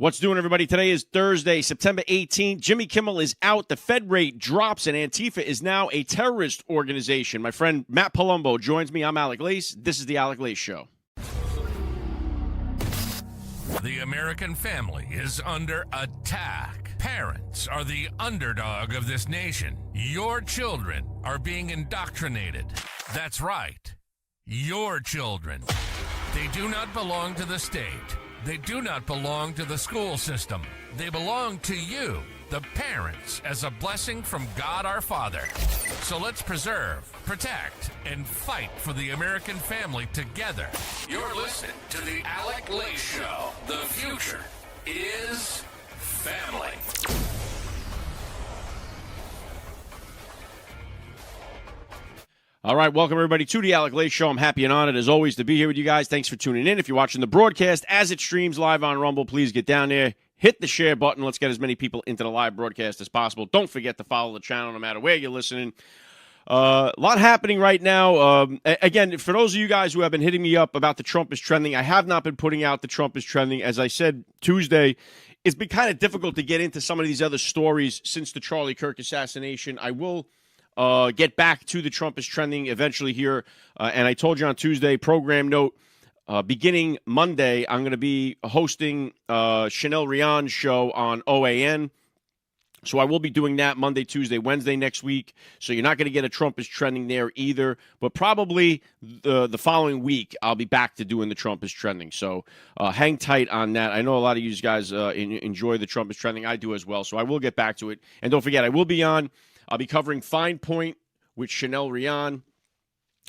What's doing, everybody? Today is Thursday, September 18th. Jimmy Kimmel is out. The Fed rate drops, and Antifa is now a terrorist organization. My friend Matt Palumbo joins me. I'm AlecLace. This is the AlecLace Show. The American family is under attack. Parents are the underdog of this nation. Your children are being indoctrinated. That's right. Your children. They do not belong to the state. They do not belong to the school system. They belong to you, the parents, as a blessing from God our Father. So let's preserve, protect, and fight for the American family together. You're listening to the AlecLace Show. The future is family. All right, welcome everybody to the AlecLace Show. I'm happy and honored as always to be here with you guys. Thanks for tuning in. If you're watching the broadcast as it streams live on Rumble, please get down there, hit the share button. Let's get as many people into the live broadcast as possible. Don't forget to follow the channel no matter where you're listening. A lot happening right now. Again, for those of you guys who have been hitting me up about the Trump is trending, I have not been putting out the Trump is trending. As I said Tuesday, it's been kind of difficult to get into some of these other stories since the Charlie Kirk assassination. I will get back to the Trump is trending eventually here. And I told you on Tuesday, program note, beginning Monday, I'm going to be hosting Chanel Rian's show on OAN. So I will be doing that Monday, Tuesday, Wednesday next week. So you're not going to get a Trump is trending there either. But probably the following week, I'll be back to doing the Trump is trending. So hang tight on that. I know a lot of you guys enjoy the Trump is trending. I do as well. So I will get back to it. And don't forget, I'll be covering Fine Point with Chanel Rian.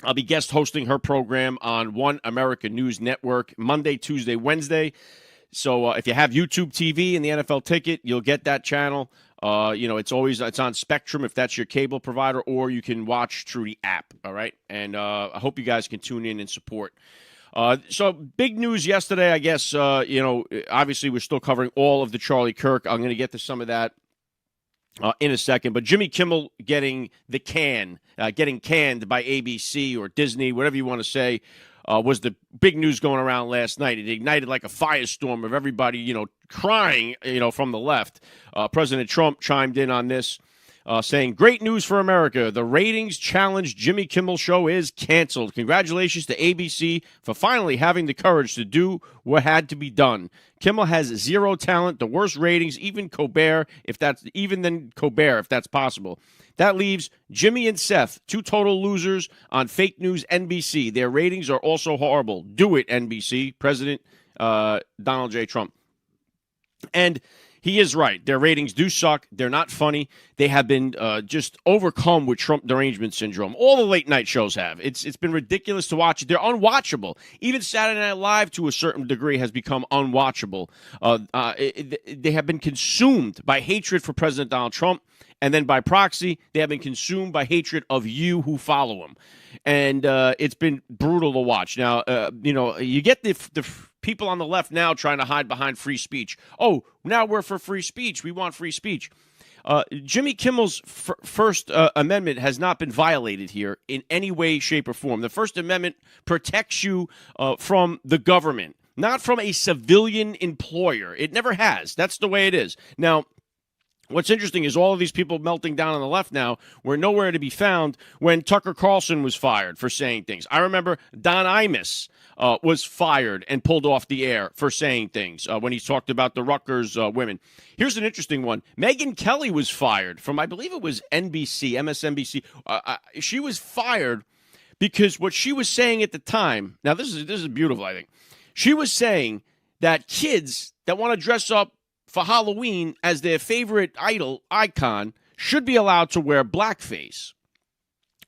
I'll be guest hosting her program on One America News Network Monday, Tuesday, Wednesday. So if you have YouTube TV and the NFL ticket, you'll get that channel. It's on Spectrum if that's your cable provider, or you can watch through the app. All right, and I hope you guys can tune in and support. So big news yesterday, I guess. Obviously we're still covering all of the Charlie Kirk. I'm going to get to some of that in a second, but Jimmy Kimmel getting canned by ABC or Disney, whatever you want to say, was the big news going around last night. It ignited like a firestorm of everybody, crying, from the left. President Trump chimed in on this, saying, "Great news for America. The ratings challenge Jimmy Kimmel show is canceled. Congratulations to ABC for finally having the courage to do what had to be done. Kimmel has zero talent, the worst ratings, even Colbert, if that's possible. That leaves Jimmy and Seth, two total losers on fake news NBC. Their ratings are also horrible. Do it, NBC." President Donald J. Trump. And he is right. Their ratings do suck. They're not funny. They have been just overcome with Trump derangement syndrome. All the late night shows have. It's been ridiculous to watch. They're unwatchable. Even Saturday Night Live, to a certain degree, has become unwatchable. They have been consumed by hatred for President Donald Trump, and then by proxy, they have been consumed by hatred of you who follow him. And it's been brutal to watch. Now, you get the people on the left now trying to hide behind free speech. Oh, now we're for free speech. We want free speech. Jimmy Kimmel's First Amendment has not been violated here in any way, shape, or form. The First Amendment protects you from the government, not from a civilian employer. It never has. That's the way it is. Now, what's interesting is all of these people melting down on the left now were nowhere to be found when Tucker Carlson was fired for saying things. I remember Don Imus was fired and pulled off the air for saying things when he talked about the Rutgers women. Here's an interesting one. Megyn Kelly was fired from, I believe it was NBC, MSNBC. She was fired because what she was saying at the time, now this is beautiful, I think. She was saying that kids that want to dress up for Halloween as their favorite icon should be allowed to wear blackface.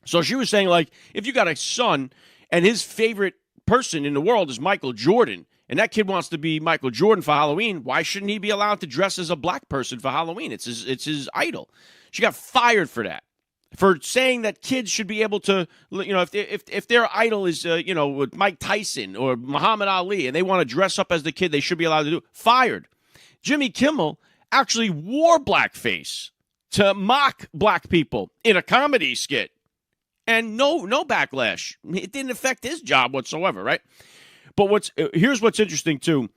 So she was saying, like, if you got a son and his favorite person in the world is Michael Jordan, and that kid wants to be Michael Jordan for Halloween, why shouldn't he be allowed to dress as a black person for Halloween? It's his idol. She got fired for that, for saying that kids should be able to, if their idol is, Mike Tyson or Muhammad Ali, and they want to dress up as the kid, they should be allowed to do it. Fired. Jimmy Kimmel actually wore blackface to mock black people in a comedy skit. And no backlash. It didn't affect his job whatsoever, right? But here's what's interesting, too.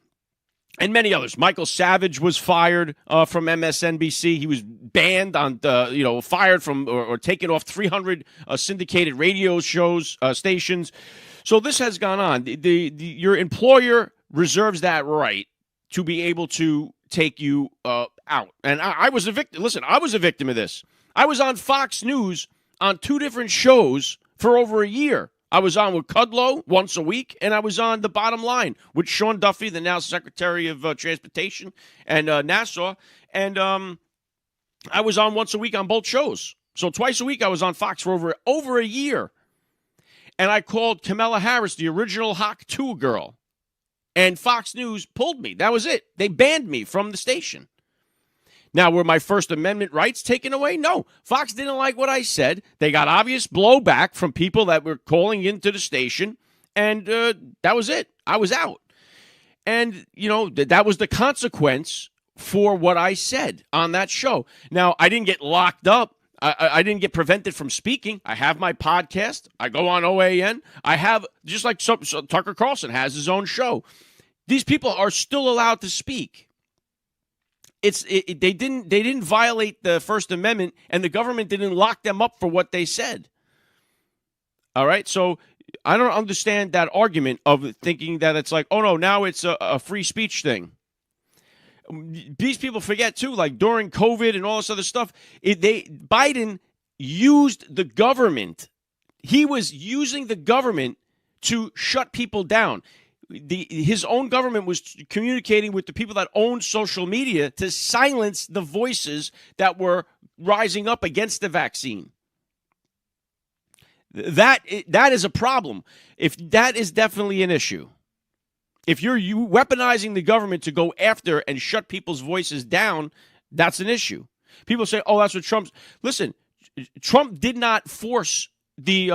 and many others. Michael Savage was fired from MSNBC. He was banned on, fired from or taken off 300 syndicated radio shows, stations. So this has gone on. Your employer reserves that right to be able to take you out. And I was a victim. Listen, I was a victim of this. I was on Fox News on 2 different shows for over a year. I was on with Kudlow once a week, and I was on The Bottom Line with Sean Duffy, the now Secretary of Transportation, and Nassau. And I was on once a week on both shows. So twice a week I was on Fox for over a year. And I called Kamala Harris, the original Hawk 2 girl. And Fox News pulled me. That was it. They banned me from the station. Now, were my First Amendment rights taken away? No. Fox didn't like what I said. They got obvious blowback from people that were calling into the station, and that was it. I was out. And, that was the consequence for what I said on that show. Now, I didn't get locked up. I didn't get prevented from speaking. I have my podcast. I go on OAN. I have, just like Tucker Carlson has his own show. These people are still allowed to speak. They didn't violate the First Amendment, and the government didn't lock them up for what they said. All right, so I don't understand that argument of thinking that it's like, oh no, now it's a free speech thing. These people forget too, like during COVID and all this other stuff, Biden used the government. He was using the government to shut people down. His own government was communicating with the people that owned social media to silence the voices that were rising up against the vaccine. That is a problem. If that is definitely an issue. If you're weaponizing the government to go after and shut people's voices down, that's an issue. People say, "Oh, that's what Trump's." Listen, Trump did not force the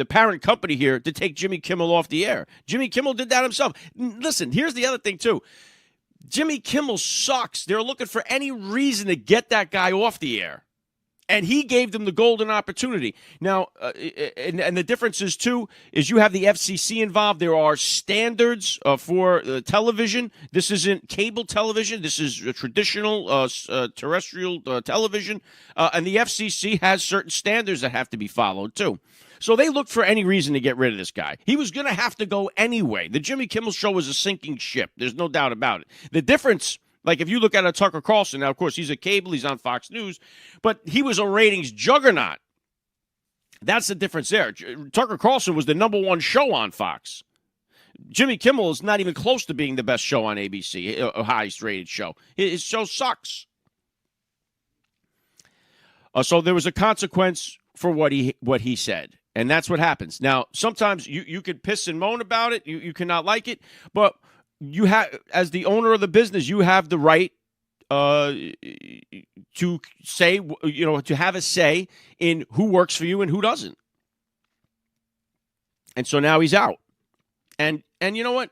parent company here to take Jimmy Kimmel off the air. Jimmy Kimmel did that himself. Listen, here's the other thing, too. Jimmy Kimmel sucks. They're looking for any reason to get that guy off the air. And he gave them the golden opportunity. Now, and the difference is, too, is you have the FCC involved. There are standards for television. This isn't cable television. This is a traditional terrestrial television. And the FCC has certain standards that have to be followed, too. So they looked for any reason to get rid of this guy. He was going to have to go anyway. The Jimmy Kimmel Show was a sinking ship. There's no doubt about it. The difference, like if you look at a Tucker Carlson, now, of course, he's a cable. He's on Fox News. But he was a ratings juggernaut. That's the difference there. Tucker Carlson was the #1 show on Fox. Jimmy Kimmel is not even close to being the best show on ABC, a highest rated show. His show sucks. So there was a consequence for what he said. And that's what happens. Now, sometimes you could piss and moan about it. You cannot like it. But you have, as the owner of the business, you have the right to say, to have a say in who works for you and who doesn't. And so now he's out. And you know what?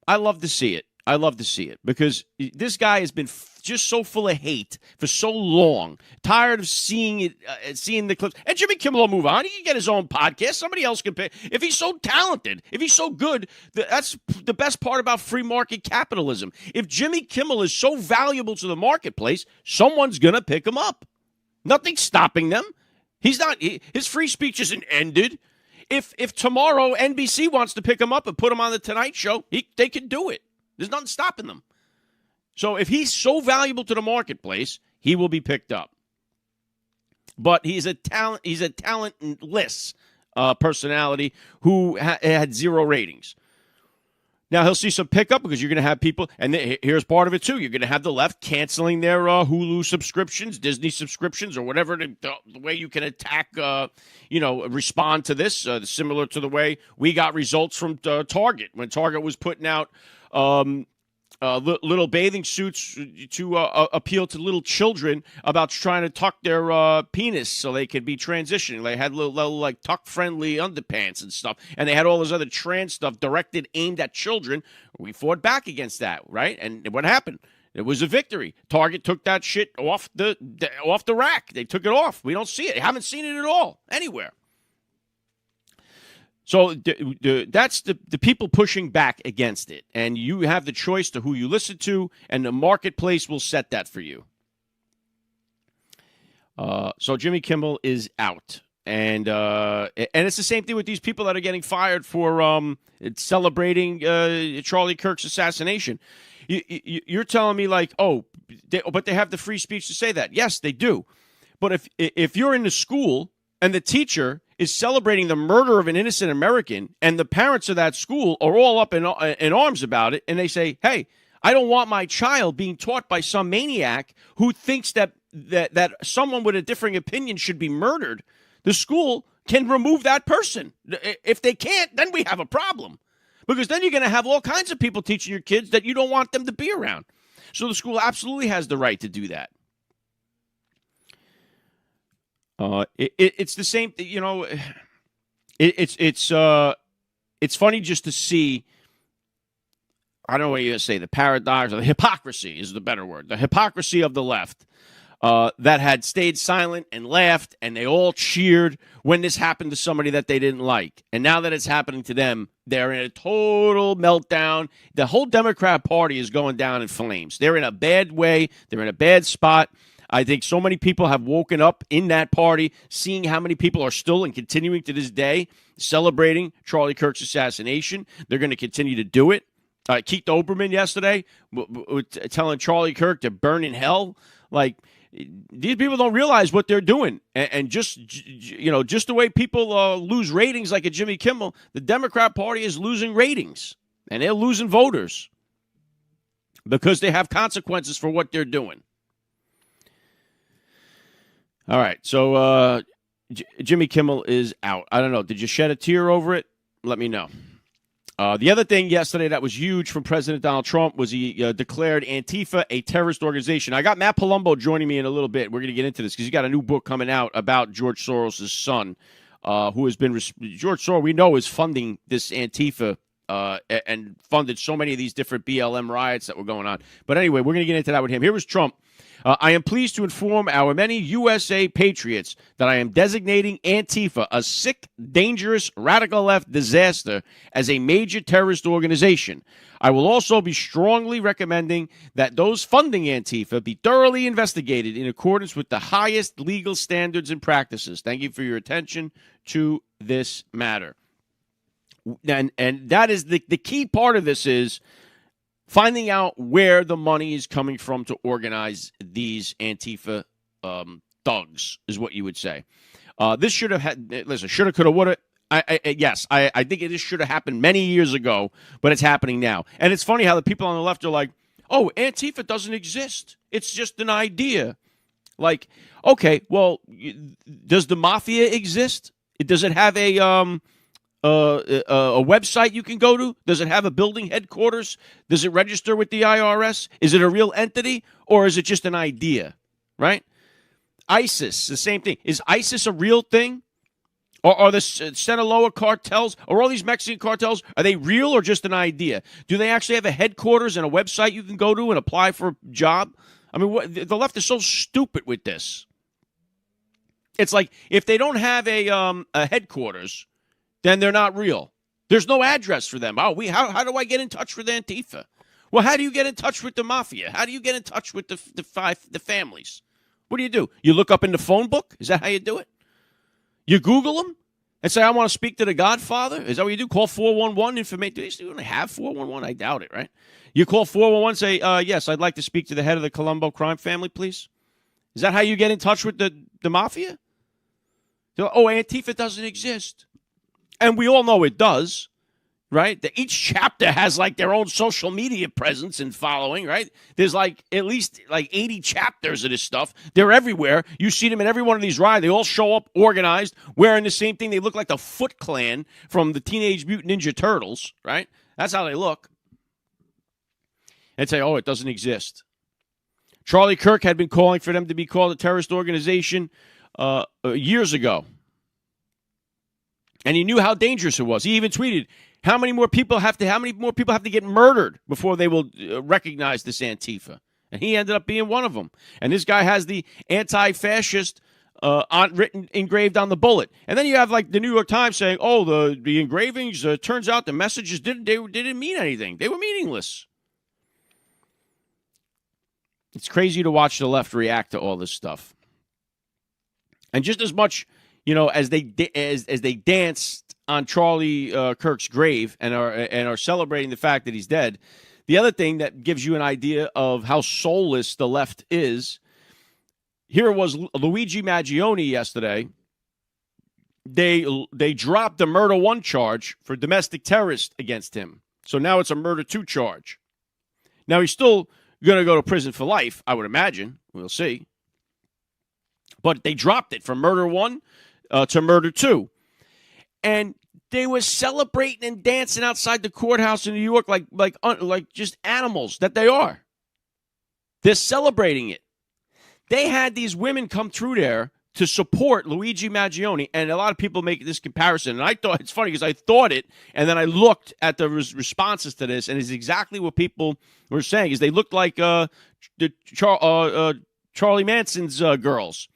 I love to see it. I love to see it because this guy has been just so full of hate for so long. Tired of seeing it, seeing the clips. And Jimmy Kimmel will move on. He can get his own podcast. Somebody else can pay. If he's so talented, if he's so good, that's the best part about free market capitalism. If Jimmy Kimmel is so valuable to the marketplace, someone's going to pick him up. Nothing's stopping them. He's not. His free speech isn't ended. If tomorrow NBC wants to pick him up and put him on the Tonight Show, they can do it. There's nothing stopping them. So if he's so valuable to the marketplace, he will be picked up. But he's a talentless personality who had 0 ratings. Now, he'll see some pickup because you're going to have people, and here's part of it, too. You're going to have the left canceling their Hulu subscriptions, Disney subscriptions, or whatever the way you can attack, respond to this, similar to the way we got results from Target when Target was putting out little bathing suits to appeal to little children about trying to tuck their penis so they could be transitioning. They had little like tuck-friendly underpants and stuff, and they had all this other trans stuff aimed at children. We fought back against that, right? And what happened? It was a victory. Target took that shit off the rack. They took it off. We don't see it. I haven't seen it at all anywhere. So that's the people pushing back against it. And you have the choice to who you listen to, and the marketplace will set that for you. So Jimmy Kimmel is out. And it's the same thing with these people that are getting fired for celebrating Charlie Kirk's assassination. You're telling me like, but they have the free speech to say that. Yes, they do. But if you're in the school and the teacher is celebrating the murder of an innocent American and the parents of that school are all up in arms about it, and they say, hey, I don't want my child being taught by some maniac who thinks that someone with a differing opinion should be murdered, the school can remove that person. If they can't, then we have a problem. Because then you're going to have all kinds of people teaching your kids that you don't want them to be around. So the school absolutely has the right to do that. It's the same thing, you know. It's funny just to see. I don't know what you're going to say. The paradox or the hypocrisy is the better word. The hypocrisy of the left that had stayed silent and laughed, and they all cheered when this happened to somebody that they didn't like. And now that it's happening to them, they're in a total meltdown. The whole Democrat Party is going down in flames. They're in a bad way. They're in a bad spot. I think so many people have woken up in that party, seeing how many people are still and continuing to this day celebrating Charlie Kirk's assassination. They're going to continue to do it. Keith Olbermann yesterday telling Charlie Kirk to burn in hell. Like, these people don't realize what they're doing. And just the way people lose ratings like a Jimmy Kimmel, the Democrat Party is losing ratings. And they're losing voters because they have consequences for what they're doing. All right, so Jimmy Kimmel is out. I don't know. Did you shed a tear over it? Let me know. The other thing yesterday that was huge from President Donald Trump was he declared Antifa a terrorist organization. I got Matt Palumbo joining me in a little bit. We're going to get into this because he's got a new book coming out about George Soros' son, who has been George Soros, we know, is funding this Antifa and funded so many of these different BLM riots that were going on. But anyway, we're going to get into that with him. Here was Trump. I am pleased to inform our many USA patriots that I am designating Antifa a sick, dangerous, radical left disaster as a major terrorist organization. I will also be strongly recommending that those funding Antifa be thoroughly investigated in accordance with the highest legal standards and practices. Thank you for your attention to this matter. And that is the key part of this is finding out where the money is coming from to organize these Antifa thugs is what you would say. This should have had, listen, shoulda, coulda, woulda. Yes, I think this should have happened many years ago, but it's happening now. And it's funny how the people on the left are like, oh, Antifa doesn't exist. It's just an idea. Like, okay, well, does the mafia exist? Does it have a website you can go to? Does it have a building headquarters? Does it register with the IRS? Is it a real entity, or is it just an idea, right? ISIS, the same thing. Is ISIS a real thing? Or are the Sinaloa cartels, or all these Mexican cartels, are they real or just an idea? Do they actually have a headquarters and a website you can go to and apply for a job? I mean, the left is so stupid with this. It's like if they don't have a headquarters, then they're not real. There's no address for them. How do I get in touch with Antifa? Well, how do you get in touch with the mafia? How do you get in touch with the families? What do? You look up in the phone book? Is that how you do it? You Google them and say, I want to speak to the Godfather? Is that what you do? Call 411 information. Do they still have 411? I doubt it, right? You call 411, say, yes, I'd like to speak to the head of the Palumbo crime family, please. Is that how you get in touch with the mafia? Like, oh, Antifa doesn't exist. And we all know it does, right? That each chapter has like their own social media presence and following, right? There's like at least like 80 chapters of this stuff. They're everywhere. You see them in every one of these rides. They all show up organized, wearing the same thing. They look like the Foot Clan from the Teenage Mutant Ninja Turtles, right? That's how they look. And say, oh, it doesn't exist. Charlie Kirk had been calling for them to be called a terrorist organization years ago. And he knew how dangerous it was. He even tweeted, how many more people have to get murdered before they will recognize this Antifa? And he ended up being one of them. And this guy has the anti-fascist engraved on the bullet. And then you have like the New York Times saying, "Oh, the engravings. Turns out the messages didn't mean anything. They were meaningless." It's crazy to watch the left react to all this stuff. And just as much, as they danced on Charlie Kirk's grave and are celebrating the fact that he's dead, the other thing that gives you an idea of how soulless the left is, here it was Luigi Maggioni yesterday. They dropped the murder 1 charge for domestic terrorist against him. So now it's a murder 2 charge. Now he's still going to go to prison for life, I would imagine. We'll see. But they dropped it from murder 1 to murder 2. And they were celebrating and dancing outside the courthouse in New York like just animals that they are. They're celebrating it. They had these women come through there to support Luigi Maggioni, and a lot of people make this comparison. And I thought it's funny because I thought it, and then I looked at the responses to this, and it's exactly what people were saying. Is they looked like Charlie Manson's girls,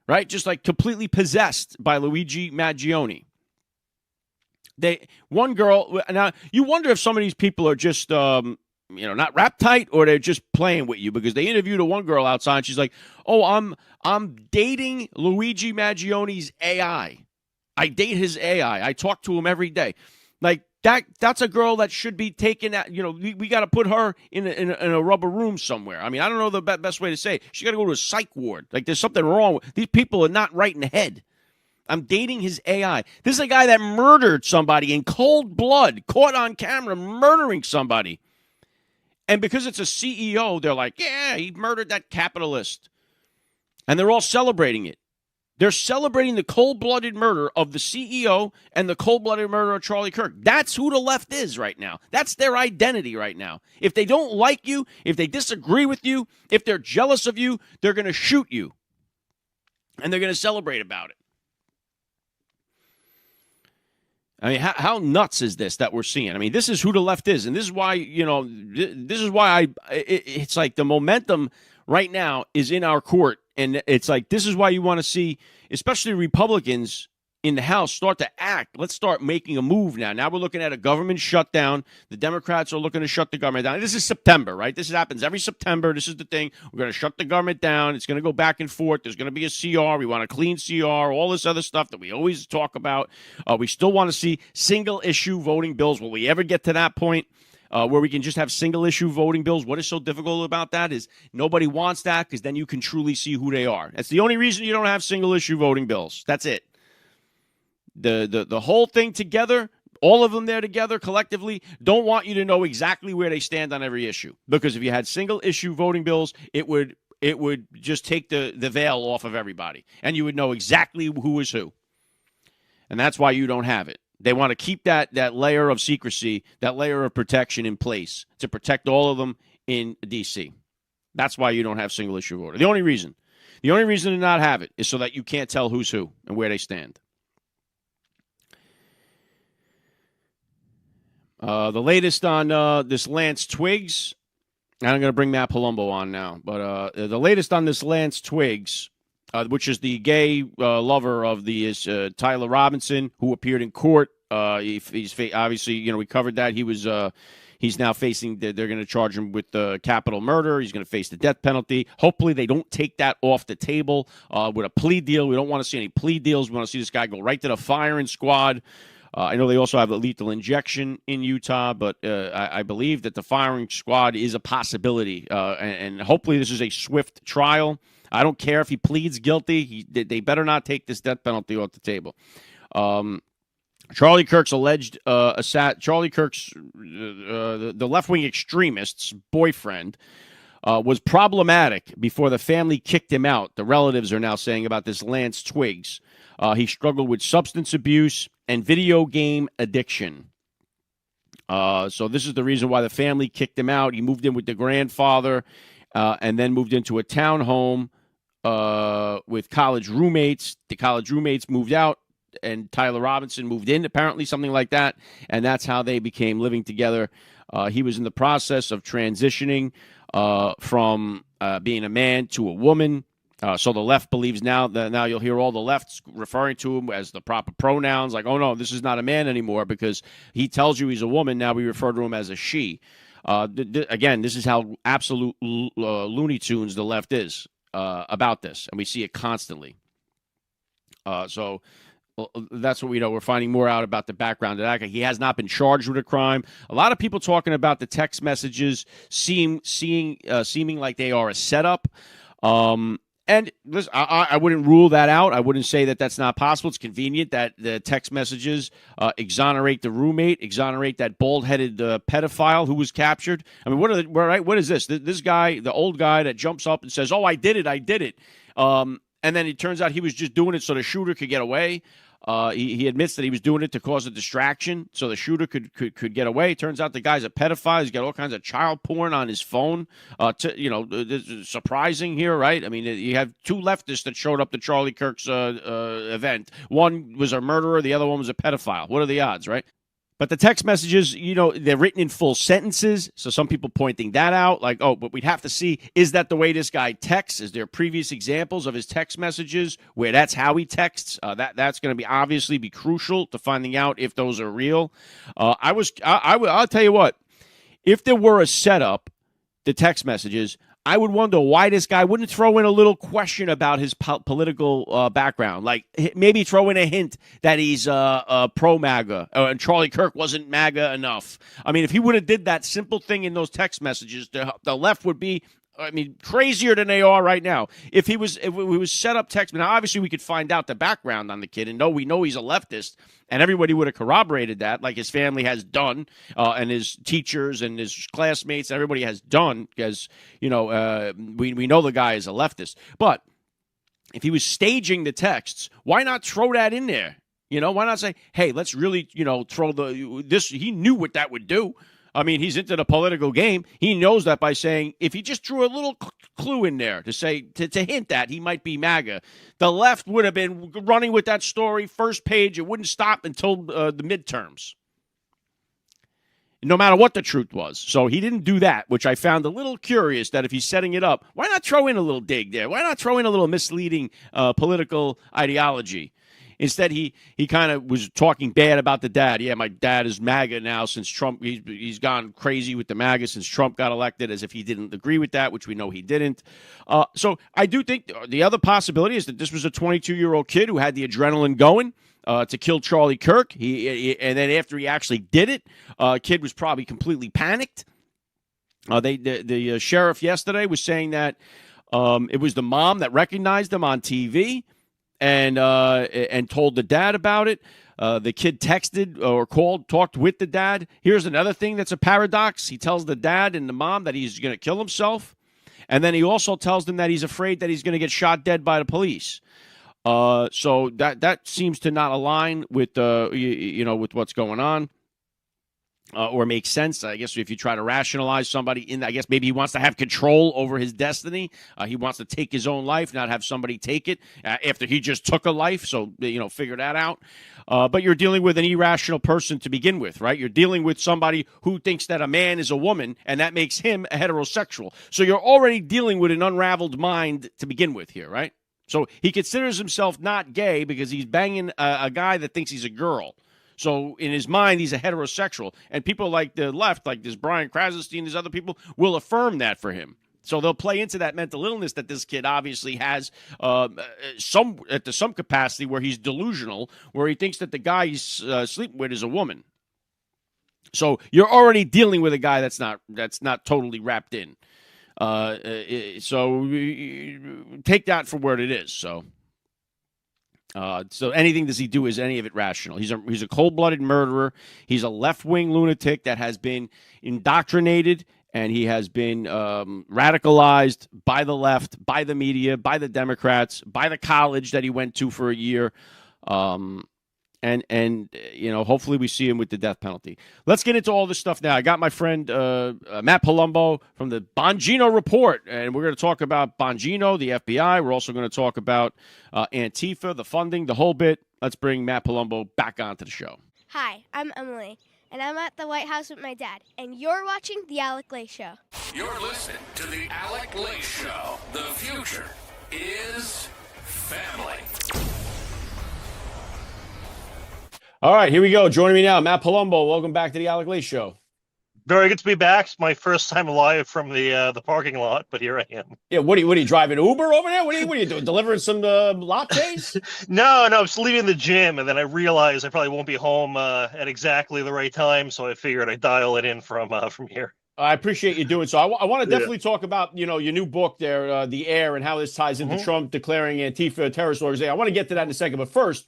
right? Just like completely possessed by Luigi Maggioni. One girl. Now you wonder if some of these people are just not rap tight, or they're just playing with you, because they interviewed a one girl outside and she's like, "Oh, I'm dating Luigi Maggioni's AI. I date his AI. I talk to him every day." Like that's a girl that should be taken out. We got to put her in a rubber room somewhere. I mean, I don't know the best way to say it. She got to go to a psych ward. Like there's something wrong. These people are not right in the head. I'm dating his AI. This is a guy that murdered somebody in cold blood, caught on camera murdering somebody. And because it's a CEO, they're like, "Yeah, he murdered that capitalist." And they're all celebrating it. They're celebrating the cold-blooded murder of the CEO and the cold-blooded murder of Charlie Kirk. That's who the left is right now. That's their identity right now. If they don't like you, if they disagree with you, if they're jealous of you, they're going to shoot you. And they're going to celebrate about it. I mean, how nuts is this that we're seeing? I mean, this is who the left is, and this is why, it's like the momentum right now is in our court, and it's like this is why you want to see, especially Republicans in the House, start to act. Let's start making a move now. Now we're looking at a government shutdown. The Democrats are looking to shut the government down. This is September, right? This happens every September. This is the thing. We're going to shut the government down. It's going to go back and forth. There's going to be a CR. We want a clean CR, all this other stuff that we always talk about. We still want to see single-issue voting bills. Will we ever get to that point where we can just have single-issue voting bills? What is so difficult about that is nobody wants that, because then you can truly see who they are. That's the only reason you don't have single-issue voting bills. That's it. The whole thing together, all of them there together collectively, don't want you to know exactly where they stand on every issue. Because if you had single issue voting bills, it would just take the veil off of everybody, and you would know exactly who is who. And that's why you don't have it. They want to keep that layer of secrecy, that layer of protection in place to protect all of them in D.C. That's why you don't have single issue voter. The only reason to not have it is so that you can't tell who's who and where they stand. The latest on this Lance Twiggs, and I'm going to bring Matt Palumbo on now, but the latest on this Lance Twiggs, which is the gay lover of the Tyler Robinson, who appeared in court. He's obviously, we covered that. He's now facing, they're going to charge him with capital murder. He's going to face the death penalty. Hopefully they don't take that off the table with a plea deal. We don't want to see any plea deals. We want to see this guy go right to the firing squad. I know they also have a lethal injection in Utah, but I believe that the firing squad is a possibility, and hopefully this is a swift trial. I don't care if he pleads guilty. They better not take this death penalty off the table. Charlie Kirk's alleged Charlie Kirk's the left-wing extremist's boyfriend was problematic before the family kicked him out. The relatives are now saying about this Lance Twiggs. He struggled with substance abuse and video game addiction. So this is the reason why the family kicked him out. He moved in with the grandfather and then moved into a townhome with college roommates. The college roommates moved out, and Tyler Robinson moved in, apparently, something like that. And that's how they became living together. He was in the process of transitioning from being a man to a woman. So the left believes now you'll hear all the lefts referring to him as the proper pronouns, like, oh, no, this is not a man anymore because he tells you he's a woman. Now we refer to him as a she. Again, this is how absolute Looney Tunes the left is about this, and we see it constantly. So that's what we know. We're finding more out about the background of that guy. He has not been charged with a crime. A lot of people talking about the text messages seeming like they are a setup. And listen, I wouldn't rule that out. I wouldn't say that that's not possible. It's convenient that the text messages exonerate the roommate, exonerate that bald-headed pedophile who was captured. I mean, what is this? This guy, the old guy that jumps up and says, "Oh, I did it." And then it turns out he was just doing it so the shooter could get away. He admits that he was doing it to cause a distraction so the shooter could get away. Turns out the guy's a pedophile. He's got all kinds of child porn on his phone. This is surprising here, right? I mean, you have two leftists that showed up to Charlie Kirk's event. One was a murderer. The other one was a pedophile. What are the odds, right? But the text messages, they're written in full sentences. So some people pointing that out, like, oh, but we'd have to see, is that the way this guy texts? Is there previous examples of his text messages where that's how he texts? That's going to be obviously be crucial to finding out if those are real. I'll tell you what, if there were a setup, the text messages, I would wonder why this guy wouldn't throw in a little question about his political background. Like maybe throw in a hint that he's pro-MAGA and Charlie Kirk wasn't MAGA enough. I mean, if he would have did that simple thing in those text messages, the left would be, crazier than they are right now. If he was set up text, now obviously we could find out the background on the kid, and we know he's a leftist, and everybody would have corroborated that, like his family has done, and his teachers and his classmates, everybody has done, because we know the guy is a leftist. But if he was staging the texts, why not throw that in there? Why not say, hey, let's really throw this? He knew what that would do. I mean, he's into the political game. He knows that by saying, if he just threw a little clue in there to say, to hint that he might be MAGA, the left would have been running with that story, first page. It wouldn't stop until the midterms, no matter what the truth was. So he didn't do that, which I found a little curious, that if he's setting it up, why not throw in a little dig there? Why not throw in a little misleading political ideology? Instead, he kind of was talking bad about the dad. Yeah, my dad is MAGA now since Trump. He's gone crazy with the MAGA since Trump got elected, as if he didn't agree with that, which we know he didn't. So I do think the other possibility is that this was a 22-year-old kid who had the adrenaline going to kill Charlie Kirk. And then after he actually did it, kid was probably completely panicked. The sheriff yesterday was saying that it was the mom that recognized him on TV. And told the dad about it. The kid texted or talked with the dad. Here's another thing that's a paradox. He tells the dad and the mom that he's going to kill himself. And then he also tells them that he's afraid that he's going to get shot dead by the police. So that seems to not align with, with what's going on. Or make sense. I guess if you try to rationalize somebody I guess maybe he wants to have control over his destiny. He wants to take his own life, not have somebody take it after he just took a life. So, figure that out. But you're dealing with an irrational person to begin with, right? You're dealing with somebody who thinks that a man is a woman, and that makes him a heterosexual. So you're already dealing with an unraveled mind to begin with here, right? So he considers himself not gay because he's banging a guy that thinks he's a girl. So in his mind, he's a heterosexual. And people like the left, like this Brian Krasenstein, these other people, will affirm that for him. So they'll play into that mental illness that this kid obviously has some capacity where he's delusional, where he thinks that the guy he's sleeping with is a woman. So you're already dealing with a guy that's not totally wrapped in. So take that for what it is. So anything does he do, is any of it rational? He's a cold-blooded murderer. He's a left-wing lunatic that has been indoctrinated, and he has been radicalized by the left, by the media, by the Democrats, by the college that he went to for a year. And hopefully we see him with the death penalty. Let's get into all this stuff now. I got my friend Matt Palumbo from the Bongino Report, and we're going to talk about Bongino, the FBI. We're also going to talk about Antifa, the funding, the whole bit. Let's bring Matt Palumbo back onto the show. Hi, I'm Emily, and I'm at the White House with my dad, and you're watching The AlecLace Show. You're listening to The AlecLace Show, the future is family. All right, here we go. Joining me now, Matt Palumbo. Welcome back to the AlecLace Show. Very good to be back. It's my first time live from the parking lot, but here I am. Yeah, what are you driving Uber over there? What are you doing? Delivering some lattes? No, I was leaving the gym, and then I realized I probably won't be home at exactly the right time, so I figured I'd dial it in from here. I appreciate you doing so. I want to definitely talk about your new book there, The Air, and how this ties into Trump declaring Antifa a terrorist organization. I want to get to that in a second, but first,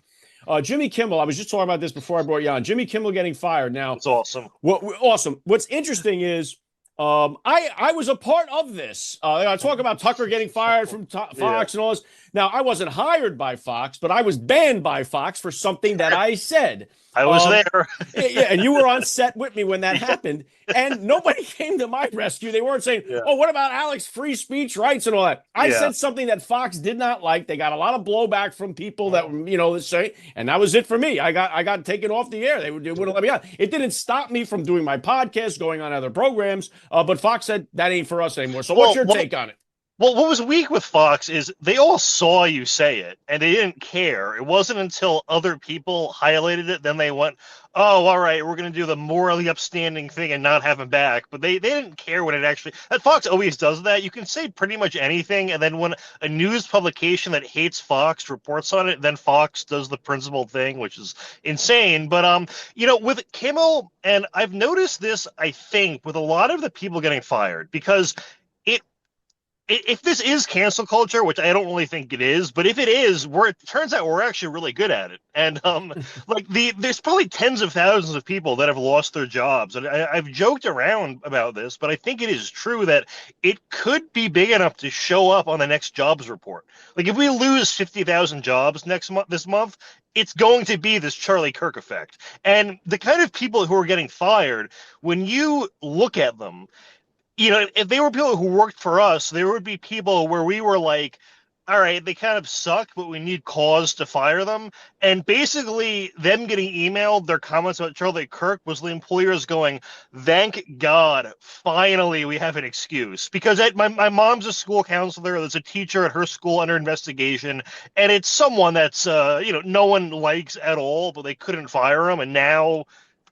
Jimmy Kimmel. I was just talking about this before I brought you on. Jimmy Kimmel getting fired. Now, it's awesome. Awesome. What's interesting is I was a part of this. I talk about Tucker getting fired from Fox and all this. Now, I wasn't hired by Fox, but I was banned by Fox for something that I said. I was there. Yeah, and you were on set with me when that happened, and nobody came to my rescue. They weren't saying, oh, what about Alec's free speech rights and all that? I said something that Fox did not like. They got a lot of blowback from people that, say, and that was it for me. I got taken off the air. They wouldn't let me on. It didn't stop me from doing my podcast, going on other programs, but Fox said that ain't for us anymore. So what's your take on it? Well, what was weak with Fox is they all saw you say it, and they didn't care. It wasn't until other people highlighted it, then they went, oh, all right, we're going to do the morally upstanding thing and not have him back. But they didn't care when it actually – and Fox always does that. You can say pretty much anything, and then when a news publication that hates Fox reports on it, then Fox does the principled thing, which is insane. But, with Kimmel, and I've noticed this, I think, with a lot of the people getting fired, because – if this is cancel culture, which I don't really think it is, but if it is, it turns out we're actually really good at it. And there's probably tens of thousands of people that have lost their jobs. And I've joked around about this, but I think it is true that it could be big enough to show up on the next jobs report. Like if we lose 50,000 jobs this month, it's going to be this Charlie Kirk effect. And the kind of people who are getting fired, when you look at them, if they were people who worked for us, there would be people where we were like, all right, they kind of suck, but we need cause to fire them. And basically them getting emailed their comments about Charlie Kirk was the employers going, thank God, finally we have an excuse. Because my mom's a school counselor. There's a teacher at her school under investigation. And it's someone that's, no one likes at all, but they couldn't fire him. And now,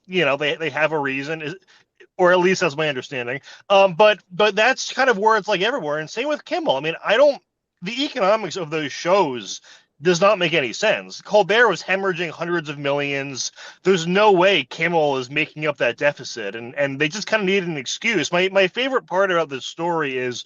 they have a reason. Or at least that's my understanding. But that's kind of where it's like everywhere. And same with Kimmel. I mean, the economics of those shows does not make any sense. Colbert was hemorrhaging hundreds of millions. There's no way Kimmel is making up that deficit. And they just kind of needed an excuse. My favorite part about this story is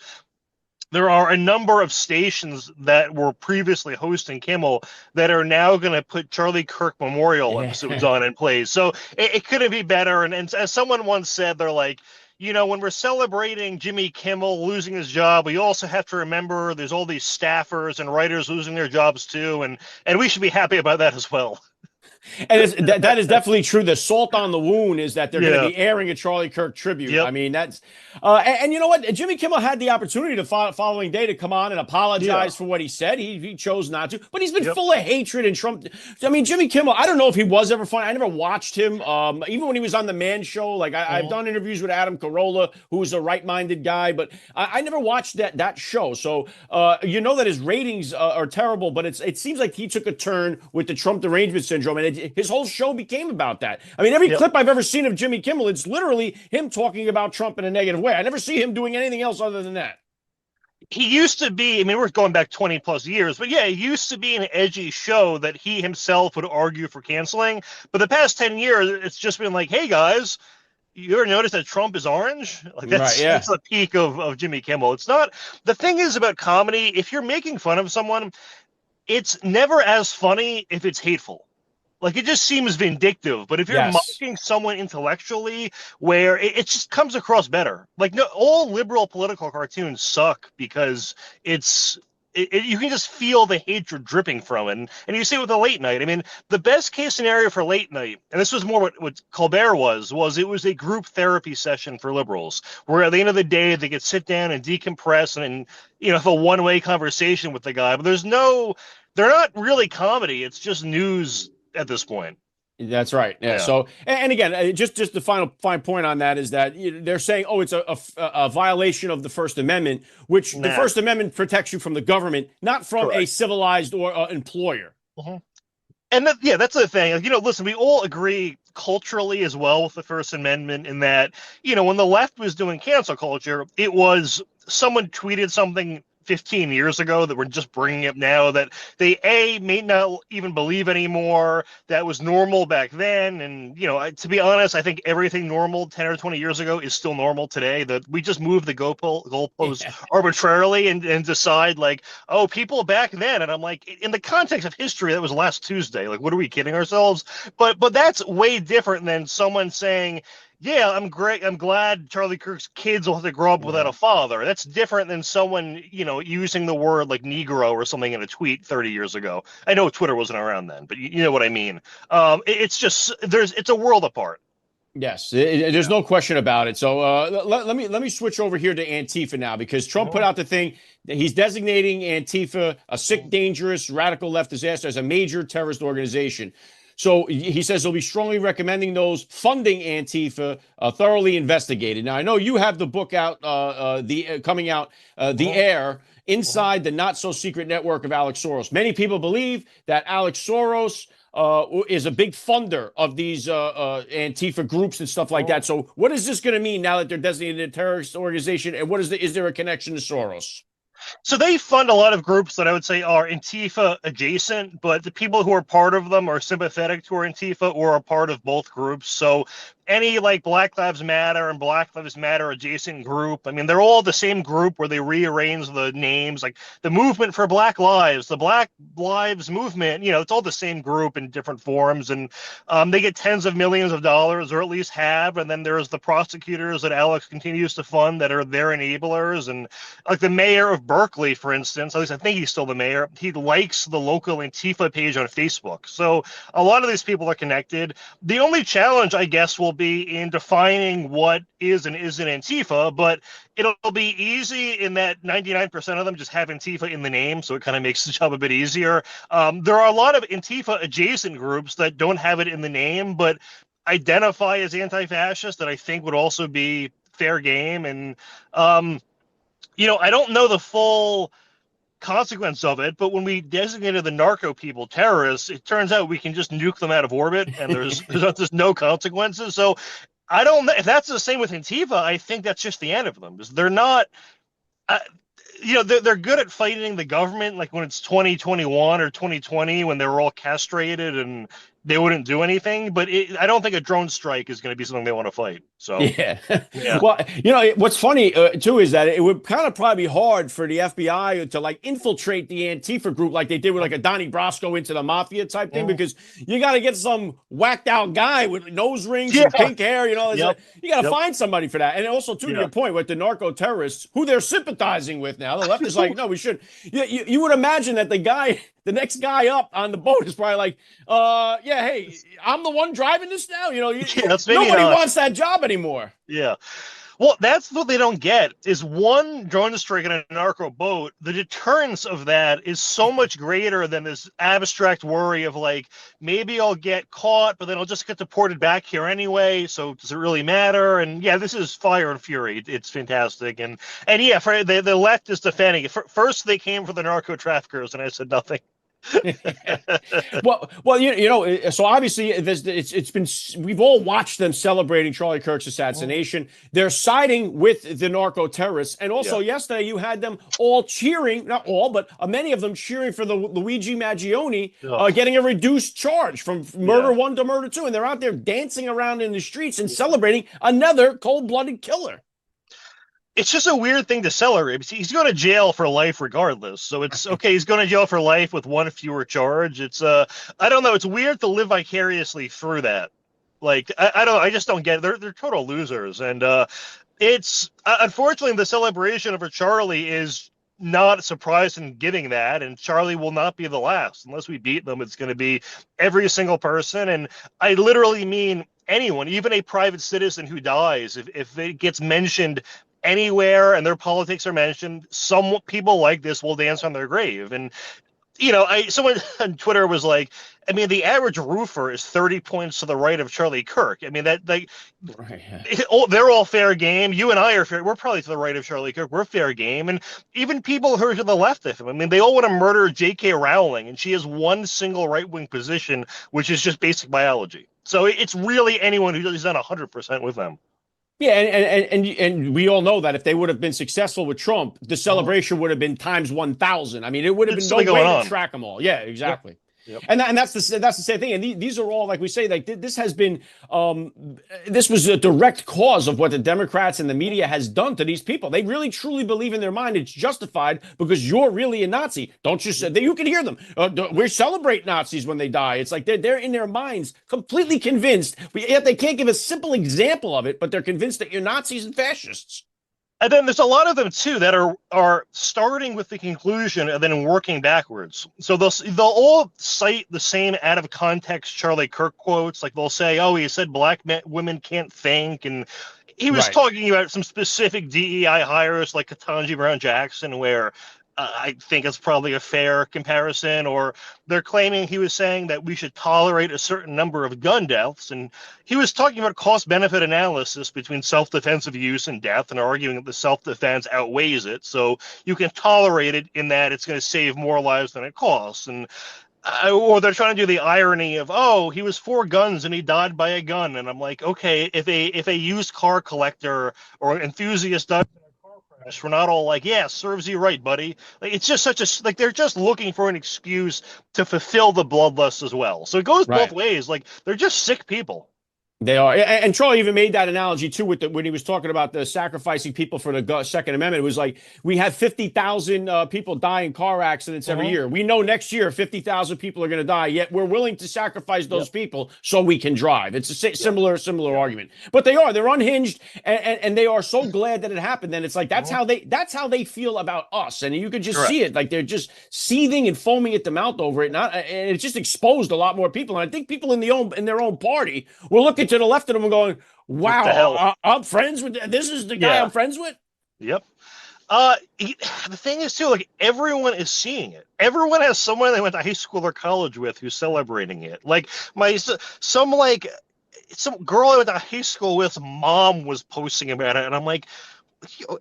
there are a number of stations that were previously hosting Kimmel that are now going to put Charlie Kirk memorial episodes on and plays. So it couldn't be better. And as someone once said, they're like, when we're celebrating Jimmy Kimmel losing his job, we also have to remember there's all these staffers and writers losing their jobs too. And we should be happy about that as well. And that is definitely true. The salt on the wound is that they're going to be airing a Charlie Kirk tribute. Yep. I mean, that's and you know what? Jimmy Kimmel had the opportunity the following day to come on and apologize for what he said. He chose not to, but he's been full of hatred and Trump. I mean, Jimmy Kimmel, I don't know if he was ever funny. I never watched him. Even when he was on the Man Show, like I've done interviews with Adam Carolla, who's a right-minded guy, but I never watched that show. So that his ratings are terrible, but it seems like he took a turn with the Trump derangement syndrome, and his whole show became about that. I mean, every clip I've ever seen of Jimmy Kimmel, it's literally him talking about Trump in a negative way. I never see him doing anything else other than that. He used to be, I mean, we're going back 20 plus years, but yeah, he used to be an edgy show that he himself would argue for canceling. But the past 10 years, it's just been like, hey guys, you ever notice that Trump is orange? Like that's the peak of Jimmy Kimmel. It's not, the thing is about comedy, if you're making fun of someone, it's never as funny if it's hateful. Like, it just seems vindictive. But if you're mocking someone intellectually, where it just comes across better. Like, no, all liberal political cartoons suck because you can just feel the hatred dripping from it. And you see it with the late night. I mean, the best case scenario for late night, and this was more what Colbert was it was a group therapy session for liberals, where at the end of the day, they could sit down and decompress and have a one-way conversation with the guy. But they're not really comedy. It's just news at this point. That's right. Yeah. Yeah. So, and again, just the fine point on that is that they're saying, oh, it's a violation of the First Amendment, which the Nah, First Amendment protects you from the government, not from a correct. civilized or employer. Mhm. And that's the thing. Like, listen, we all agree culturally as well with the First Amendment in that, when the left was doing cancel culture, it was someone tweeted something 15 years ago that we're just bringing up now that they may not even believe anymore, that was normal back then. And to be honest, I think everything normal 10 or 20 years ago is still normal today. That we just move the goalposts arbitrarily and decide like, oh, people back then. And I'm like, in the context of history, that was last Tuesday. Like, what are we kidding ourselves? But that's way different than someone saying, yeah, I'm great. I'm glad Charlie Kirk's kids will have to grow up without a father. That's different than someone, using the word like Negro or something in a tweet 30 years ago. I know Twitter wasn't around then, but you know what I mean. It's just it's a world apart. Yes, there's no question about it. So let me switch over here to Antifa now, because Trump put out the thing that he's designating Antifa a sick, dangerous, radical left disaster as a major terrorist organization. So he says he'll be strongly recommending those funding Antifa thoroughly investigated. Now, I know you have the book out, coming out, The Air, Inside the Not So Secret Network of Alec Soros. Many people believe that Alec Soros is a big funder of these Antifa groups and stuff like that. So what is this going to mean now that they're designated a terrorist organization? And is there a connection to Soros? So they fund a lot of groups that I would say are Antifa adjacent, but the people who are part of them are sympathetic to Antifa or are part of both groups. So any like Black Lives Matter and Black Lives Matter adjacent group, I mean, they're all the same group where they rearrange the names, like the Movement for Black Lives, the Black Lives Movement, it's all the same group in different forms. And they get tens of millions of dollars, or at least have. And then there's the prosecutors that Alex continues to fund that are their enablers. And like the mayor of Berkeley, for instance, at least I think he's still the mayor, he likes the local Antifa page on Facebook. So a lot of these people are connected. The only challenge, I guess, will be in defining what is and isn't Antifa, but it'll be easy in that 99% of them just have Antifa in the name, so it kind of makes the job a bit easier. There are a lot of Antifa adjacent groups that don't have it in the name, but identify as anti-fascist that I think would also be fair game. And I don't know the full consequence of it, but when we designated the narco people terrorists, it turns out we can just nuke them out of orbit, and there's just no consequences. So I don't know if that's the same with Antifa. I think that's just the end of them. They're not, they're good at fighting the government, like when it's 2021 or 2020 when they were all castrated and they wouldn't do anything. But I don't think a drone strike is going to be something they want to fight. So yeah. Well, what's funny too is that it would kind of probably be hard for the FBI to like infiltrate the Antifa group like they did with like a Donnie Brasco into the mafia type thing, because you got to get some whacked out guy with nose rings and pink hair. You got to find somebody for that. And also, to your point, with the narco terrorists who they're sympathizing with now, the left is like, no, we should. You would imagine that the next guy up on the boat is probably like, hey, I'm the one driving this now. Nobody wants that job anymore. Yeah. Well, that's what they don't get is one drone strike in a narco boat. The deterrence of that is so much greater than this abstract worry of like, maybe I'll get caught, but then I'll just get deported back here anyway. So does it really matter? And yeah, this is fire and fury. It's fantastic. And yeah, for the left is defending it. First, they came for the narco traffickers, and I said nothing. well, so obviously it's been, we've all watched them celebrating Charlie Kirk's assassination. They're siding with the narco terrorists, and also yesterday you had them all cheering, not all, but many of them cheering for the Luigi Maggioni getting a reduced charge from murder 1 to murder 2, and they're out there dancing around in the streets and celebrating another cold-blooded killer. It's just a weird thing to celebrate. He's going to jail for life regardless. So it's okay. He's going to jail for life with one fewer charge. It's I don't know. It's weird to live vicariously through that. Like I just don't get it. They're total losers. And it's unfortunately the celebration of Charlie is not surprised in giving that. And Charlie will not be the last unless we beat them. It's going to be every single person. And I literally mean anyone, even a private citizen who dies, if it gets mentioned anywhere and their politics are mentioned, some people like this will dance on their grave. And Someone on Twitter was like, I mean, the average roofer is 30 points to the right of Charlie Kirk. I mean, Right. they're all fair game. You and I are fair. We're probably to the right of Charlie Kirk. We're fair game. And even people who are to the left of him, I mean, they all want to murder J.K. Rowling, and she has one single right-wing position, which is just basic biology. So it's really anyone who's not 100% with them. Yeah, and we all know that if they would have been successful with Trump, the celebration would have been times 1,000. I mean, it would have been no way to track them all. Yeah, exactly. Yep. And that's the same thing. And these are all, like we say, like this has been this was a direct cause of what the Democrats and the media has done to these people. They really truly believe in their mind it's justified because you're really a Nazi. Don't you say that? You can hear them. We celebrate Nazis when they die. It's like they're in their minds completely convinced. Yet they can't give a simple example of it, but they're convinced that you're Nazis and fascists. And then there's a lot of them too that are starting with the conclusion and then working backwards. So they'll all cite the same out of context Charlie Kirk quotes. Like they'll say, "Oh, he said black women can't think," and he was talking about some specific DEI hires like Ketanji Brown Jackson, where I think it's probably a fair comparison. Or they're claiming he was saying that we should tolerate a certain number of gun deaths. And he was talking about cost-benefit analysis between self-defensive use and death and arguing that the self-defense outweighs it. So you can tolerate it in that it's going to save more lives than it costs. And or they're trying to do the irony of, oh, he was for guns and he died by a gun. And I'm like, okay, if a used car collector or enthusiast dies, we're not all like, yeah, serves you right, buddy. Like, it's just they're just looking for an excuse to fulfill the bloodlust as well. So it goes both ways. Like, they're just sick people. They are. And Charlie even made that analogy, too, when he was talking about the sacrificing people for the Second Amendment. It was like, we have 50,000 people die in car accidents every year. We know next year 50,000 people are going to die, yet we're willing to sacrifice those people so we can drive. It's a similar argument. But they're unhinged, and they are so glad that it happened. And it's like, that's how they feel about us. And you could just see it. Like, they're just seething and foaming at the mouth over it. And it just exposed a lot more people. And I think people in their own party were looking to the left of them and going, wow, I'm friends with this is the guy I'm friends with. Yep. The thing is too, like, everyone is seeing it. Everyone has someone they went to high school or college with who's celebrating it. Like some girl I went to high school with, mom was posting about it, and I'm like,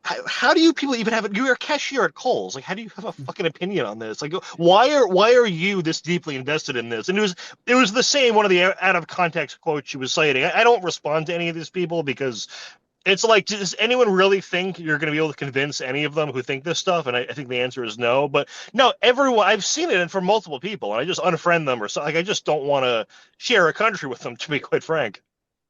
how do you people even have it? You're a cashier at Kohl's. Like, how do you have a fucking opinion on this? Like, why are you this deeply invested in this? And it was the same, one of the out of context quotes she was citing. I don't respond to any of these people because it's like, does anyone really think you're going to be able to convince any of them who think this stuff? And I think the answer is no. But no, everyone, I've seen it, and from multiple people, and I just unfriend them or so. Like, I just don't want to share a country with them, to be quite frank.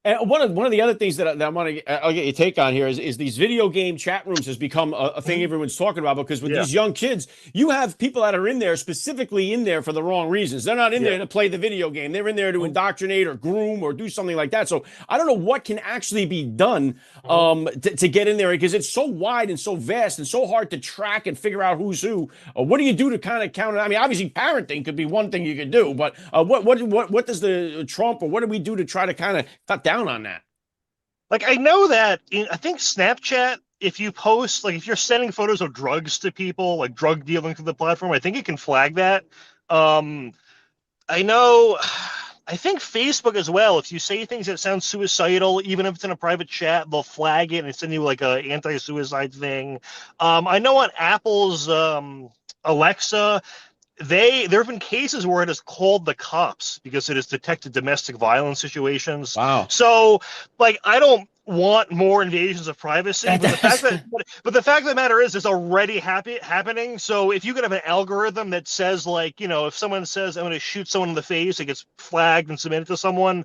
And one of the other things that I want to I'll get your take on here is these video game chat rooms has become a thing everyone's talking about, because with these young kids, you have people that are in there specifically in there for the wrong reasons. They're not in there to play the video game. They're in there to indoctrinate or groom or do something like that. So I don't know what can actually be done to get in there, because it's so wide and so vast and so hard to track and figure out who's who. What do you do to kind of counter? I mean, obviously parenting could be one thing you could do, but what does the Trump, or what do we do to try to kind of cut down on that? Like, I know that I think Snapchat, if you post, like, if you're sending photos of drugs to people, like drug dealing through the platform, I think it can flag that. I think Facebook as well, if you say things that sound suicidal, even if it's in a private chat, they'll flag it and send you like a anti-suicide thing. I know on Apple's Alexa, there have been cases where it has called the cops because it has detected domestic violence situations. Wow. So, like, I don't want more invasions of privacy, but the fact of the matter is it's already happening. So if you could have an algorithm that says, like, if someone says, I'm going to shoot someone in the face, it gets flagged and submitted to someone,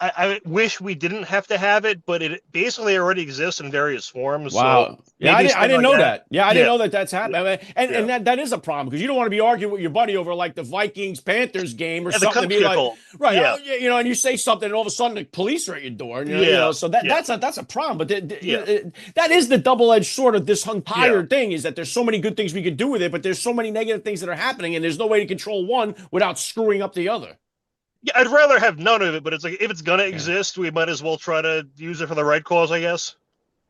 I wish we didn't have to have it, but it basically already exists in various forms. Wow. So yeah, I didn't know that. Yeah, I didn't know that that's happening. And that is a problem, because you don't want to be arguing with your buddy over like the Vikings-Panthers game or something. To be like, and you say something, and all of a sudden the police are at your door. And, so that's a problem. But that is the double-edged sword of this entire thing, is that there's so many good things we could do with it, but there's so many negative things that are happening, and there's no way to control one without screwing up the other. Yeah, I'd rather have none of it, but it's like, if it's gonna exist, we might as well try to use it for the right cause, I guess.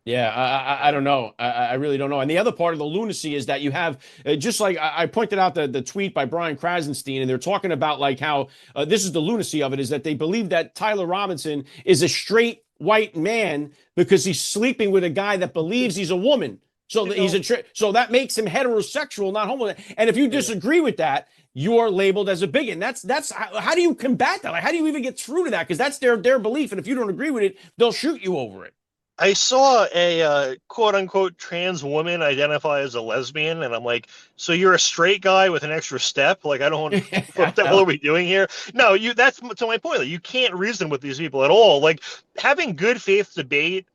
Yeah, I don't know. I really don't know. And the other part of the lunacy is that you have, just like I pointed out the tweet by Brian Krasenstein, and they're talking about like how this is the lunacy of it, is that they believe that Tyler Robinson is a straight white man because he's sleeping with a guy that believes he's a woman. So that so that makes him heterosexual, not homo. And if you disagree with that, you're labeled as a bigot. And that's how do you combat that? Like, how do you even get through to that? Because that's their belief, and if you don't agree with it, they'll shoot you over it. I saw a quote unquote trans woman identify as a lesbian, and I'm like, so you're a straight guy with an extra step? Like, I don't, what the hell are we doing here? No, that's to my point. Like, you can't reason with these people at all. Like, having good faith debate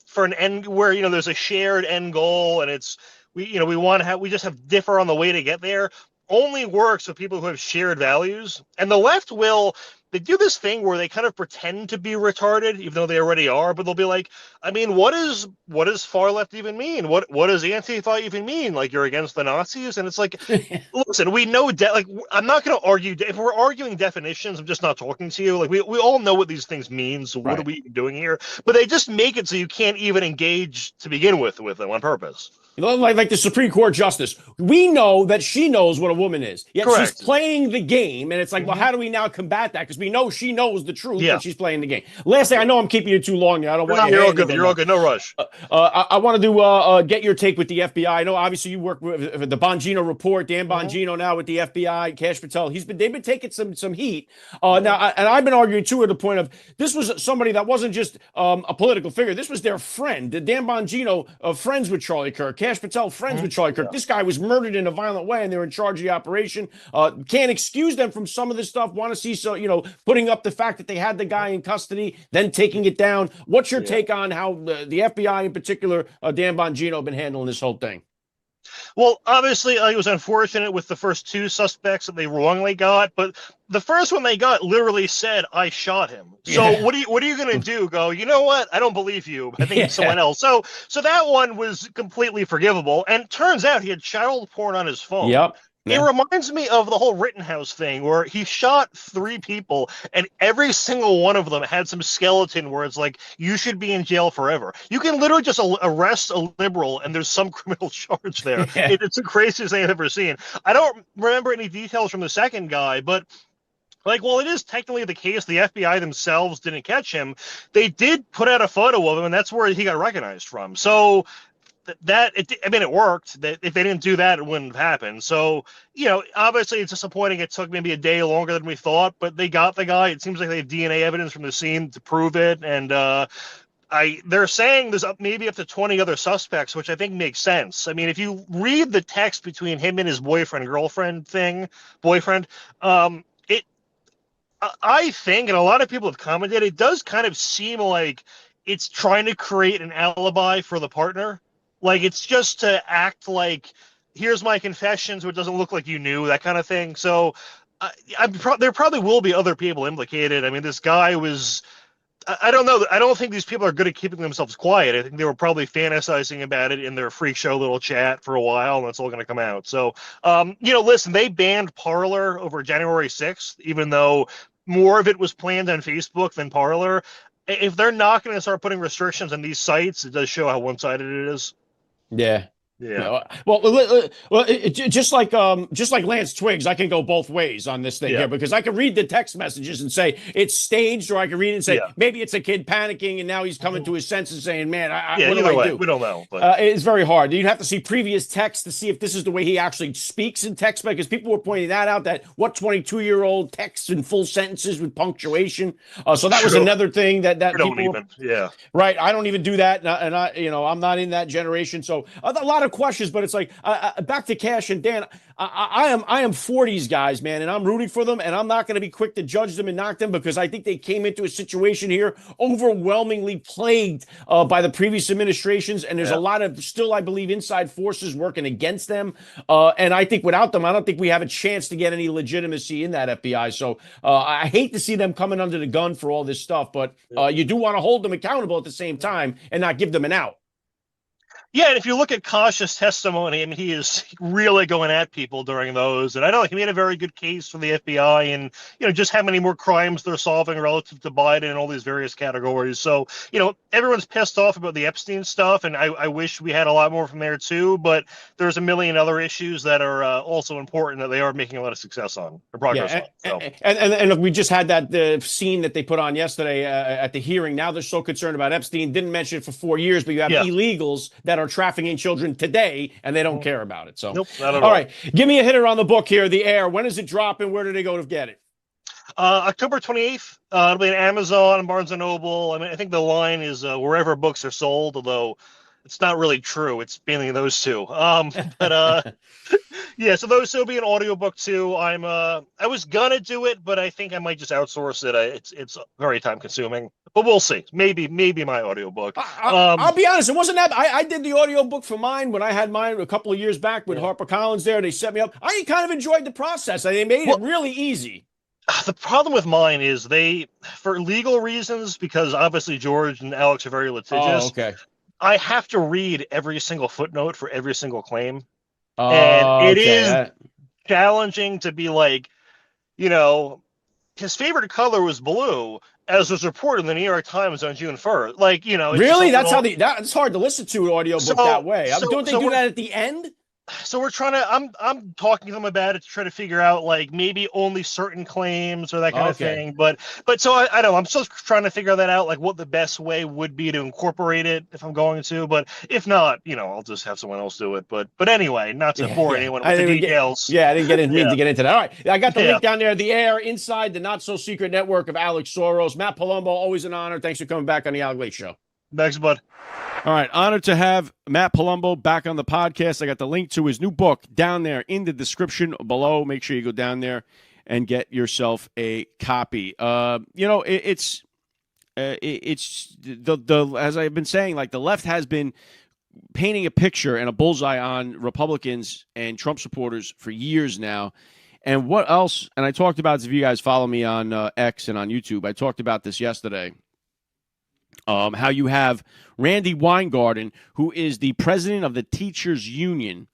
for an end where, there's a shared end goal, and we just have differ on the way to get there, only works with people who have shared values. And the left they do this thing where they kind of pretend to be retarded, even though they already are, but they'll be like, I mean, what does far left even mean? What does Antifa even mean? Like, you're against the Nazis? And it's like, listen, we know, I'm not going to argue. If we're arguing definitions, I'm just not talking to you. Like, we all know what these things mean, so what are we doing here? But they just make it so you can't even engage to begin with them on purpose. Like the Supreme Court justice, we know that she knows what a woman is. Yet Correct. She's playing the game, and it's like, well, how do we now combat that? Because we know she knows the truth, but she's playing the game. Last thing, I know I'm keeping you too long. I don't want you. You're all good. You're all good. No rush. I want to get your take with the FBI. I know, obviously, you work with the Bongino report. Dan Bongino now with the FBI. Cash Patel. They've been taking some heat. Now, and I've been arguing too at the point of this was somebody that wasn't just a political figure. This was their friend. Dan Bongino, friends with Charlie Kirk. Cash Patel, friends with Charlie Kirk. This guy was murdered in a violent way, and they're in charge of the operation. Can't excuse them from some of this stuff. Want to see putting up the fact that they had the guy in custody, then taking it down. What's your take on how the FBI, in particular, Dan Bongino, have been handling this whole thing? Well, obviously, it was unfortunate with the first two suspects that they wrongly got, but the first one they got literally said, "I shot him." So what are you going to do? Go, you know what? I don't believe you. I think it's someone else. So that one was completely forgivable. And turns out he had child porn on his phone. Yep. It reminds me of the whole Rittenhouse thing where he shot 3 people and every single one of them had some skeleton where it's like, you should be in jail forever. You can literally just arrest a liberal and there's some criminal charge there. It's the craziest thing I've ever seen. I don't remember any details from the second guy, but while it is technically the case the FBI themselves didn't catch him, they did put out a photo of him, and that's where he got recognized from. So it worked. If they didn't do that, it wouldn't have happened. So, obviously it's disappointing. It took maybe a day longer than we thought, but they got the guy. It seems like they have DNA evidence from the scene to prove it. And they're saying there's maybe up to 20 other suspects, which I think makes sense. I mean, if you read the text between him and his boyfriend, I think, and a lot of people have commented, it does kind of seem like it's trying to create an alibi for the partner. Like, it's just to act like, here's my confession, so it doesn't look like you knew, that kind of thing. So there probably will be other people implicated. I mean, this guy was, I don't know. I don't think these people are good at keeping themselves quiet. I think they were probably fantasizing about it in their freak show little chat for a while, and that's all going to come out. So, listen, they banned Parler over January 6th, even though more of it was planned on Facebook than Parler. If they're not going to start putting restrictions on these sites, it does show how one-sided it is. Yeah. Yeah. Well, just like Lance Twiggs, I can go both ways on this thing here, because I can read the text messages and say it's staged, or I can read it and say maybe it's a kid panicking and now he's coming to his senses saying, man, what do I do? We don't know. But it's very hard. You'd have to see previous texts to see if this is the way he actually speaks in text, because people were pointing that out, that what 22-year-old texts in full sentences with punctuation. So that was another thing that right. I don't even do that, and I'm not in that generation. So a lot of questions, but it's like back to Cash and Dan. I am for these guys, man, and I'm rooting for them, and I'm not going to be quick to judge them and knock them, because I think they came into a situation here overwhelmingly plagued by the previous administrations, and there's a lot of still, I believe, inside forces working against them. And I think without them, I don't think we have a chance to get any legitimacy in that FBI. So I hate to see them coming under the gun for all this stuff, but you do want to hold them accountable at the same time and not give them an out. Yeah, and if you look at Kosh's testimony, I mean, he is really going at people during those. And I know he made a very good case for the FBI and, just how many more crimes they're solving relative to Biden and all these various categories. So, everyone's pissed off about the Epstein stuff, and I wish we had a lot more from there too. But there's a million other issues that are also important that they are making a lot of success on, or progress on. So. And we just had that scene that they put on yesterday at the hearing. Now they're so concerned about Epstein. Didn't mention it for 4 years, but you have illegals that are trafficking children today, and they don't care about it. So, nope, not at all right, give me a hitter on the book here. The Air. When does it drop, and where do they go to get it? October 28th. It'll be on Amazon and Barnes & Noble. I mean, I think the line is wherever books are sold, although it's not really true. It's mainly those two. But yeah, so those two will be an audiobook too. I was gonna do it, but I think I might just outsource it. It's very time consuming, but we'll see. Maybe my audiobook. I'll be honest, it wasn't that. I did the audiobook for mine when I had mine a couple of years back with HarperCollins there. They set me up. I kind of enjoyed the process. They made it really easy. The problem with mine is for legal reasons, because obviously George and Alex are very litigious. Oh, okay. I have to read every single footnote for every single claim. And it is challenging to be like, his favorite color was blue, as was reported in the New York Times on June 1st. Like, really? That's how that's hard to listen to an audiobook that way. Don't they do that at the end? So we're trying to, I'm talking to them about it to try to figure out like maybe only certain claims or that kind of thing. But so I don't know, I'm still trying to figure that out, like what the best way would be to incorporate it if I'm going to, but if not, I'll just have someone else do it. But anyway, not to bore anyone with the details. I didn't mean to get into that. All right. I got the link down there, The Air, inside the not so secret network of Alex Soros. Matt Palumbo, always an honor. Thanks for coming back on the AlecLace Show. Thanks, bud. All right, honored to have Matt Palumbo back on the podcast. I got the link to his new book down there in the description below. Make sure you go down there and get yourself a copy. It's the as I've been saying, like the left has been painting a picture and a bullseye on Republicans and Trump supporters for years now. And what else? And I talked about this, if you guys follow me on X and on YouTube, I talked about this yesterday. How you have Randy Weingarten, who is the president of the Teachers Union,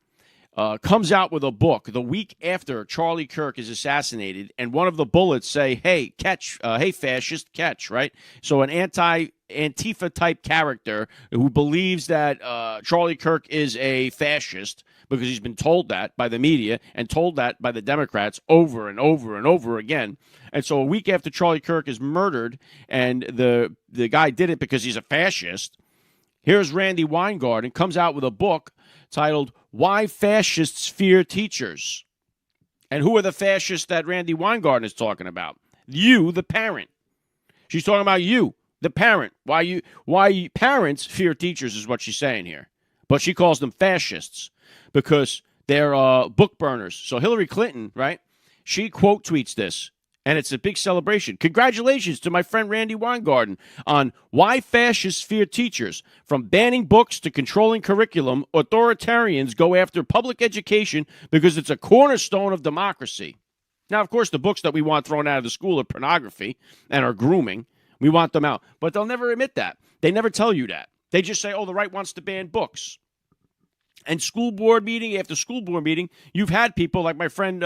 comes out with a book the week after Charlie Kirk is assassinated, and one of the bullets say, hey, catch, hey, fascist, catch, right? So an Antifa type character who believes that Charlie Kirk is a fascist because he's been told that by the media and told that by the Democrats over and over and over again. And so a week after Charlie Kirk is murdered and the guy did it because he's a fascist, here's Randy Weingarten comes out with a book titled Why Fascists Fear Teachers. And who are the fascists that Randy Weingarten is talking about? You, the parent. She's talking about you, the parent. Why parents fear teachers is what she's saying here. But she calls them fascists because they're book burners. So Hillary Clinton, right, she quote tweets this. And it's a big celebration. Congratulations to my friend Randy Weingarten on why fascists fear teachers. From banning books to controlling curriculum, authoritarians go after public education because it's a cornerstone of democracy. Now, of course, the books that we want thrown out of the school are pornography and are grooming. We want them out. But they'll never admit that. They never tell you that. They just say, oh, the right wants to ban books. And school board meeting after school board meeting, you've had people like my friend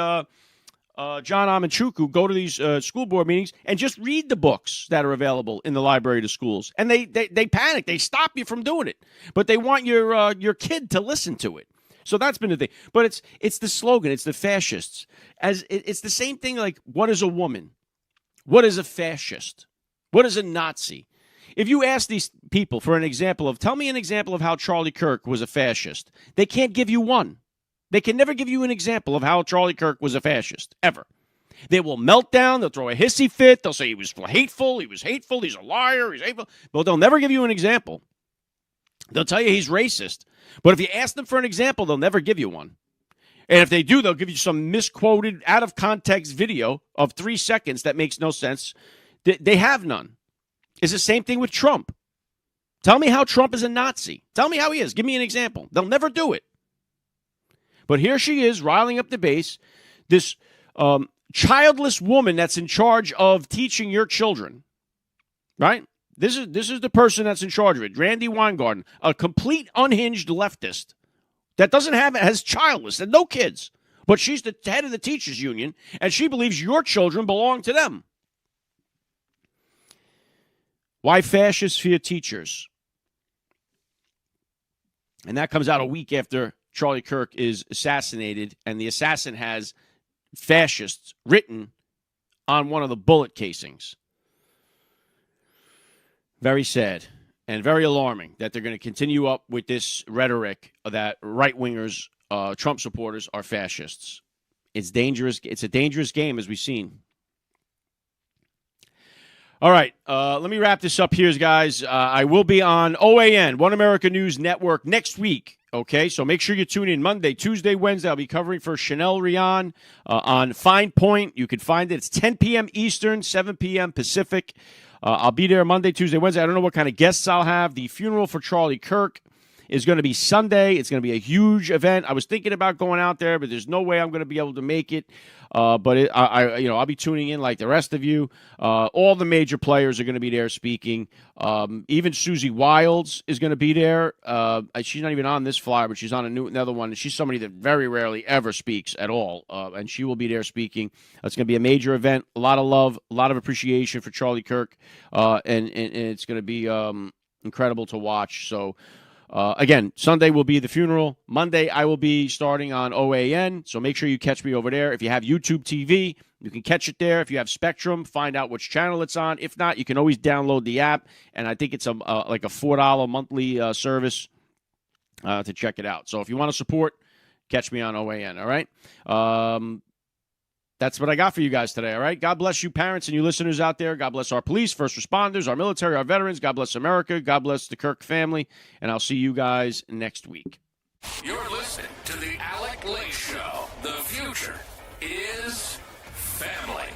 John Amanchukwu go to these school board meetings and just read the books that are available in the library to schools. And they panic. They stop you from doing it. But they want your kid to listen to it. So that's been the thing. But it's the slogan. It's the fascists. It's the same thing like, what is a woman? What is a fascist? What is a Nazi? If you ask these people for an example tell me an example of how Charlie Kirk was a fascist, they can't give you one. They can never give you an example of how Charlie Kirk was a fascist, ever. They will melt down. They'll throw a hissy fit. They'll say he was hateful. He's a liar. He's hateful. But they'll never give you an example. They'll tell you he's racist. But if you ask them for an example, they'll never give you one. And if they do, they'll give you some misquoted, out of context video of 3 seconds that makes no sense. They have none. It's the same thing with Trump. Tell me how Trump is a Nazi. Tell me how he is. Give me an example. They'll never do it. But here she is, riling up the base, this childless woman that's in charge of teaching your children, right? This is the person that's in charge of it. Randy Weingarten, a complete unhinged leftist that has childless and no kids. But she's the head of the teachers union, and she believes your children belong to them. Why fascists fear teachers? And that comes out a week after Charlie Kirk is assassinated, and the assassin has fascists written on one of the bullet casings. Very sad and very alarming that they're going to continue up with this rhetoric that right-wingers, Trump supporters, are fascists. It's dangerous. It's a dangerous game, as we've seen. All right, let me wrap this up here, guys. I will be on OAN, One America News Network, next week. Okay, so make sure you tune in Monday, Tuesday, Wednesday. I'll be covering for Chanel Rion on Fine Point. You can find it. It's 10 p.m. Eastern, 7 p.m. Pacific. I'll be there Monday, Tuesday, Wednesday. I don't know what kind of guests I'll have. The funeral for Charlie Kirk is going to be Sunday. It's going to be a huge event. I was thinking about going out there, but there's no way I'm going to be able to make it. But I'll be tuning in like the rest of you. All the major players are going to be there speaking. Even Susie Wilds is going to be there. She's not even on this flyer, but she's on another one. And she's somebody that very rarely ever speaks at all. And she will be there speaking. It's going to be a major event. A lot of love, a lot of appreciation for Charlie Kirk. And it's going to be incredible to watch. So, again, Sunday will be the funeral. Monday, I will be starting on OAN, so make sure you catch me over there. If you have YouTube TV, you can catch it there. If you have Spectrum, find out which channel it's on. If not, you can always download the app, and I think it's like a $4 monthly service to check it out. So if you want to support, catch me on OAN, all right? That's what I got for you guys today, all right? God bless you parents and you listeners out there. God bless our police, first responders, our military, our veterans. God bless America. God bless the Kirk family. And I'll see you guys next week. You're listening to the Alec Lace Show. The future is family.